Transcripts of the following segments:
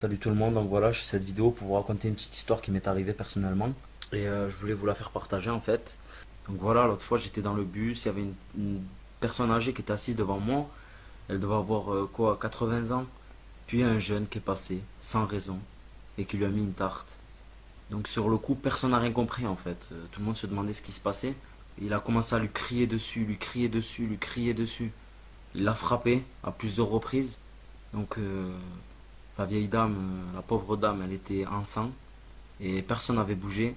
Salut tout le monde, donc voilà, je fais cette vidéo pour vous raconter une petite histoire qui m'est arrivée personnellement et je voulais vous la faire partager en fait. Donc voilà, l'autre fois j'étais dans le bus, il y avait une personne âgée qui était assise devant moi, elle devait avoir quoi, 80 ans, puis il y a un jeune qui est passé sans raison et qui lui a mis une tarte. Donc sur le coup, personne n'a rien compris en fait. Tout le monde se demandait ce qui se passait. Il a commencé à lui crier dessus, lui crier dessus, lui crier dessus. Il l'a frappé à plusieurs reprises. Donc la vieille dame, la pauvre dame, elle était en sang et personne n'avait bougé.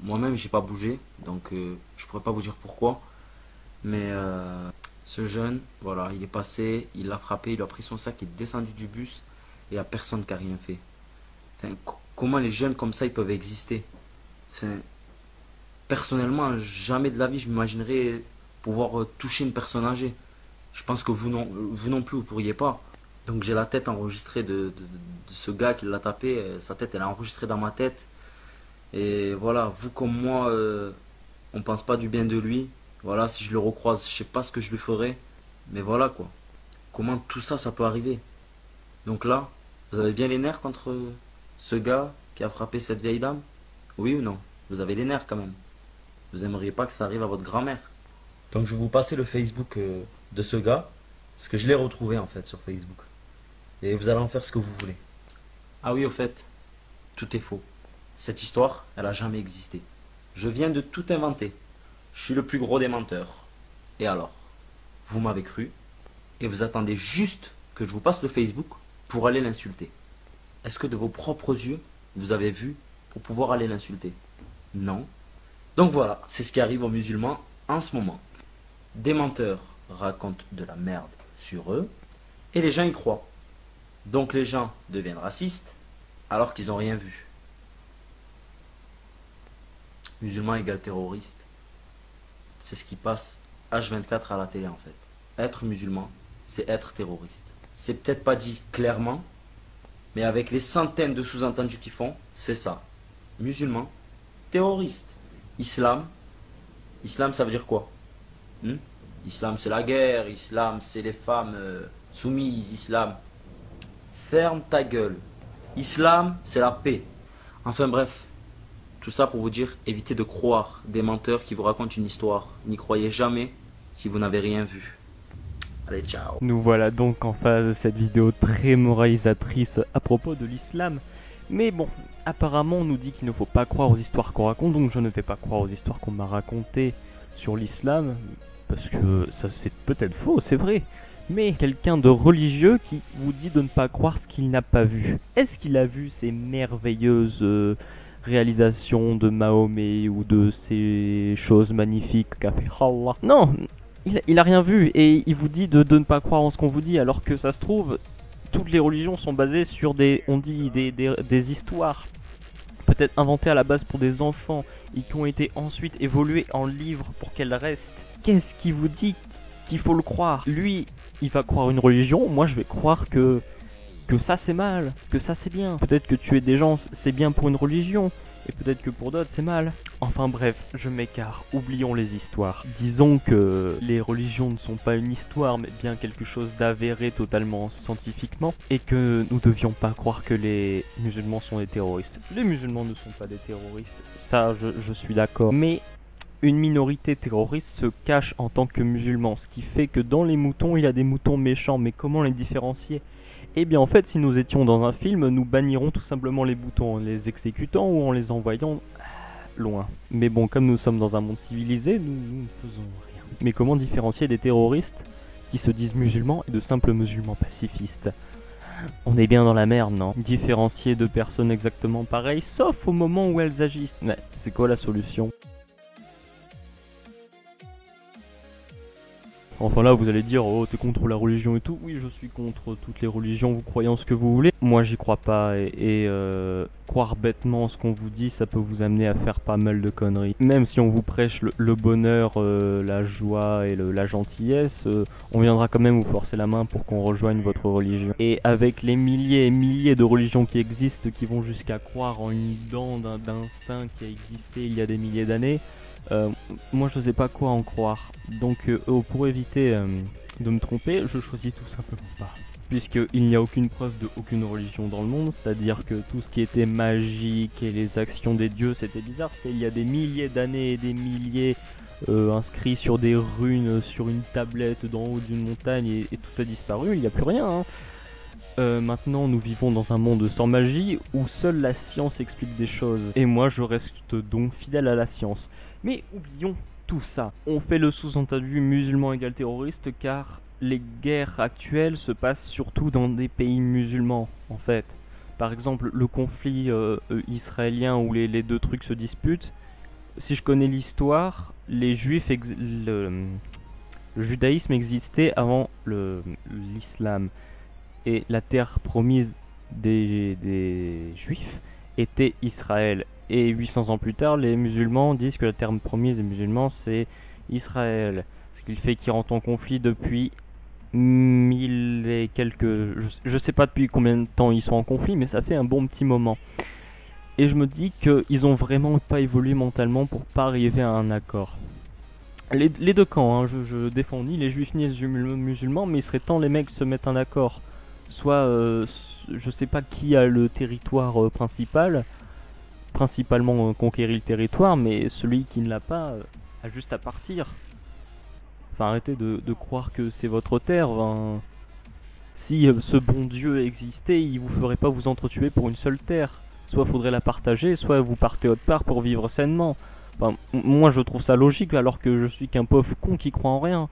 Moi-même, j'ai pas bougé, donc je pourrais pas vous dire pourquoi. Mais ce jeune, voilà, il est passé, il l'a frappé, il a pris son sac, il est descendu du bus et il n'y a personne qui a rien fait. Enfin, comment les jeunes comme ça ils peuvent exister? Enfin, personnellement, jamais de la vie je m'imaginerais pouvoir toucher une personne âgée. Je pense que vous non plus, vous pourriez pas. Donc j'ai la tête enregistrée de ce gars qui l'a tapé. Sa tête, elle est enregistrée dans ma tête. Et voilà, vous comme moi, on pense pas du bien de lui. Voilà, si je le recroise, je sais pas ce que je lui ferai. Mais voilà quoi. Comment tout ça, ça peut arriver? Donc là, vous avez bien les nerfs contre ce gars qui a frappé cette vieille dame? Oui ou non? Vous avez les nerfs quand même. Vous aimeriez pas que ça arrive à votre grand-mère. Donc je vais vous passer le Facebook de ce gars. Parce que je l'ai retrouvé en fait sur Facebook. Et vous allez en faire ce que vous voulez. Ah oui, au fait, tout est faux. Cette histoire, elle a jamais existé. Je viens de tout inventer. Je suis le plus gros des menteurs. Et alors, vous m'avez cru et vous attendez juste que je vous passe le Facebook pour aller l'insulter. Est-ce que de vos propres yeux, vous avez vu pour pouvoir aller l'insulter? Non. Donc voilà, c'est ce qui arrive aux musulmans en ce moment. Des menteurs racontent de la merde sur eux et les gens y croient. Donc les gens deviennent racistes alors qu'ils n'ont rien vu. Musulman égale terroriste. C'est ce qui passe H24 à la télé en fait. Être musulman, c'est être terroriste. C'est peut-être pas dit clairement, mais avec les centaines de sous-entendus qu'ils font, c'est ça. Musulman, terroriste. Islam, islam ça veut dire quoi? Islam c'est la guerre, islam c'est les femmes soumises, islam. Ferme ta gueule. Islam c'est la paix. Enfin bref, tout ça pour vous dire, évitez de croire des menteurs qui vous racontent une histoire. N'y croyez jamais si vous n'avez rien vu. Allez, ciao. Nous voilà donc en face de cette vidéo très moralisatrice à propos de l'islam. Mais bon, apparemment on nous dit qu'il ne faut pas croire aux histoires qu'on raconte, donc je ne vais pas croire aux histoires qu'on m'a racontées sur l'islam, parce que ça c'est peut-être faux, c'est vrai. Mais quelqu'un de religieux qui vous dit de ne pas croire ce qu'il n'a pas vu. Est-ce qu'il a vu ces merveilleuses réalisations de Mahomet ou de ces choses magnifiques qu'a fait Allah? Non, il a rien vu et il vous dit de ne pas croire en ce qu'on vous dit, alors que ça se trouve, toutes les religions sont basées sur des histoires, peut-être inventées à la base pour des enfants et qui ont été ensuite évoluées en livres pour qu'elles restent. Qu'est-ce qui vous dit qu'il faut le croire? Lui, il va croire une religion, moi je vais croire que ça c'est mal, que ça c'est bien. Peut-être que tuer des gens c'est bien pour une religion, et peut-être que pour d'autres c'est mal. Enfin bref, je m'écarte, oublions les histoires. Disons que les religions ne sont pas une histoire, mais bien quelque chose d'avéré totalement scientifiquement, et que nous devions pas croire que les musulmans sont des terroristes. Les musulmans ne sont pas des terroristes, ça je suis d'accord. Mais une minorité terroriste se cache en tant que musulman, ce qui fait que dans les moutons, il y a des moutons méchants, mais comment les différencier? Eh bien en fait, si nous étions dans un film, nous bannirons tout simplement les boutons en les exécutant ou en les envoyant loin. Mais bon, comme nous sommes dans un monde civilisé, nous ne faisons rien. Mais comment différencier des terroristes qui se disent musulmans et de simples musulmans pacifistes? On est bien dans la merde, non? Différencier deux personnes exactement pareilles, sauf au moment où elles agissent. Mais c'est quoi la solution? Enfin là vous allez dire, oh t'es contre la religion et tout. Oui, je suis contre toutes les religions, vous croyez en ce que vous voulez. Moi j'y crois pas et croire bêtement ce qu'on vous dit, ça peut vous amener à faire pas mal de conneries. Même si on vous prêche le bonheur, la joie et la gentillesse, on viendra quand même vous forcer la main pour qu'on rejoigne votre religion. Et avec les milliers et milliers de religions qui existent, qui vont jusqu'à croire en une dent d'un saint qui a existé il y a des milliers d'années, moi je sais pas quoi en croire, donc pour éviter de me tromper, je choisis tout simplement pas. puisqu'il n'y a aucune preuve de aucune religion dans le monde, c'est-à-dire que tout ce qui était magique et les actions des dieux, c'était bizarre, c'était il y a des milliers d'années et des milliers inscrits sur des runes, sur une tablette d'en haut d'une montagne, et tout a disparu, il n'y a plus rien. Hein. Maintenant, nous vivons dans un monde sans magie, où seule la science explique des choses, et moi je reste donc fidèle à la science. Mais oublions tout ça, on fait le sous-entendu musulman égale terroriste, car les guerres actuelles se passent surtout dans des pays musulmans, en fait. Par exemple, le conflit israélien où les deux trucs se disputent, si je connais l'histoire, les juifs, le judaïsme existait avant l'islam. Et la terre promise des juifs était Israël. Et 800 ans plus tard, les musulmans disent que la terre promise des musulmans c'est Israël. Ce qui fait qu'ils rentrent en conflit depuis 1000 et quelques... Je sais pas depuis combien de temps ils sont en conflit, mais ça fait un bon petit moment. Et je me dis qu'ils ont vraiment pas évolué mentalement pour pas arriver à un accord. Les deux camps, hein, je défends ni les juifs ni les musulmans, mais il serait temps les mecs se mettent un accord. Soit, je sais pas qui a le territoire principalement conquérir le territoire, mais celui qui ne l'a pas a juste à partir. Enfin, arrêtez de croire que c'est votre terre. Hein. Si ce bon Dieu existait, il vous ferait pas vous entretuer pour une seule terre. Soit faudrait la partager, soit vous partez autre part pour vivre sainement. Enfin, moi je trouve ça logique alors que je suis qu'un pauvre con qui croit en rien.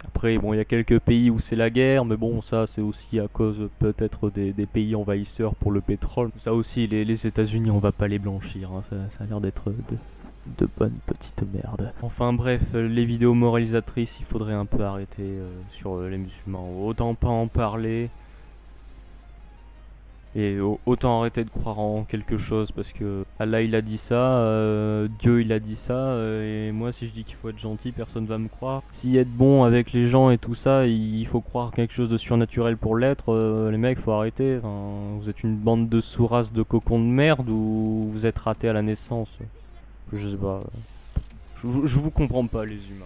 Après, bon, il y a quelques pays où c'est la guerre, mais bon, ça c'est aussi à cause peut-être des pays envahisseurs pour le pétrole. Ça aussi, les États-Unis, on va pas les blanchir, hein. Ça a l'air d'être de bonnes petites merdes. Enfin bref, les vidéos moralisatrices, il faudrait un peu arrêter sur les musulmans. Autant pas en parler. Et autant arrêter de croire en quelque chose parce que Allah il a dit ça, Dieu il a dit ça, et moi si je dis qu'il faut être gentil, personne va me croire. Si être bon avec les gens et tout ça, il faut croire quelque chose de surnaturel pour l'être, les mecs faut arrêter. Enfin, vous êtes une bande de sous-races de cocons de merde ou vous êtes ratés à la naissance. Je sais pas. Je vous comprends pas les humains.